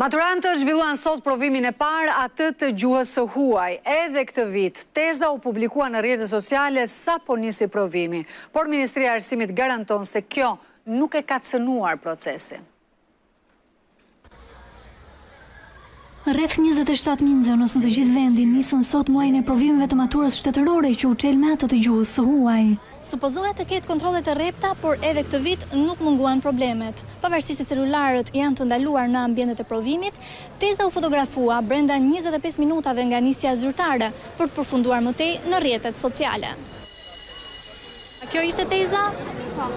Maturantët zhvilluan sot provimin e parë atë të gjuhës së huaj. Edhe këtë vit, teza u publikua në rrjetet sociale sa po nisi provimi, por Ministria e Arsimit garanton se kjo nuk e ka cënuar procesin. Rreth 27.000 nxënës në të gjithë vendin nisën sot muajin e provimeve të maturës shtetërore që u çel me atë të gjuhës së huaj. Supozohet të ketë kontrolle të rrepta, por edhe këtë vit nuk munguan problemet. Pavarësisht se celularët janë të ndaluar në ambientet e provimit, teza u fotografua brenda 25 minutave nga nisja zyrtare për të përfunduar më tej në rrjetet sociale. Kjo ishte teza? Po.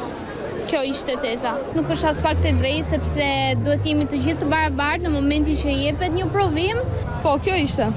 Kjo ishte teza. Nuk është as pak të drejtë sepse duhet jemi të gjithë të barabartë në momentin që jepet një provim. Po, kjo ishte.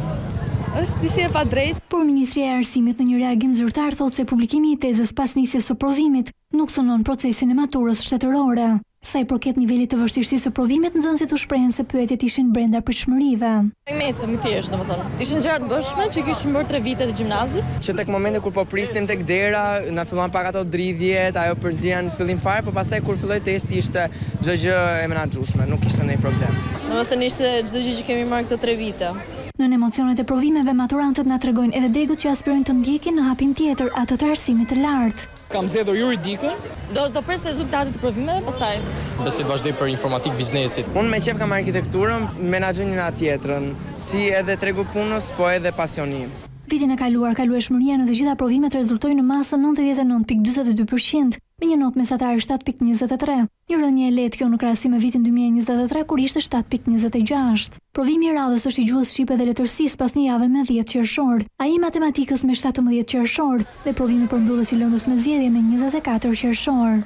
Është disi e pa drejtë. Por Ministria e Arsimit në një reagim zyrtar thotë se publikimi i tezës pas nisjes së provimit nuk synon procesin e maturës shtetërore. Sa i përket nivelit të vështirësisë së provimit, nxënësit u shprehen se pyetjet ishin brenda pritshmërive. Mesëm i thjeshtë, domethënë. Ishin gjëra të bëshme që kishin bërë 3 vite të gjimnazit. Që tek momenti kur po prisnim tek dera, na filluan pak ato dridhjet, ajo përzia në fillim fare, por pastaj kur filloi testi ishte çdo gjë e menaxhueshme, nuk kishte ndonjë problem. Domethënë ishte çdo gjë që kemi marrë këto 3 vite. Në emocionet e provimeve, maturantët na tregojnë edhe degët që aspirojnë të ndjekin në hapin tjetër, atë të arsimit të lartë. Kam zgjedhur juridikën. Do pres rezultatet e provimeve pastaj. Besoj të vazhdoj për informatik biznesit. Unë me qef kam arkitekturën, menaxhoj njëra tjetrën, si edhe tregu punës, po edhe pasionim. Vitin e kaluar, kalueshmëria në të gjitha provimet rezultoi në masën 99.42%, me një notë mesatare 7.23. Një rënje e lehtë kjo në krahasim me vitin 2023 kur ishte 7.26. Provimi i radhës është i gjuhës shqipe dhe letërsisë pas një jave me 10 qershor, ai i matematikës me 17 qershor dhe provimi përmbyllës i lëndës me zgjedhje me 24 qershor.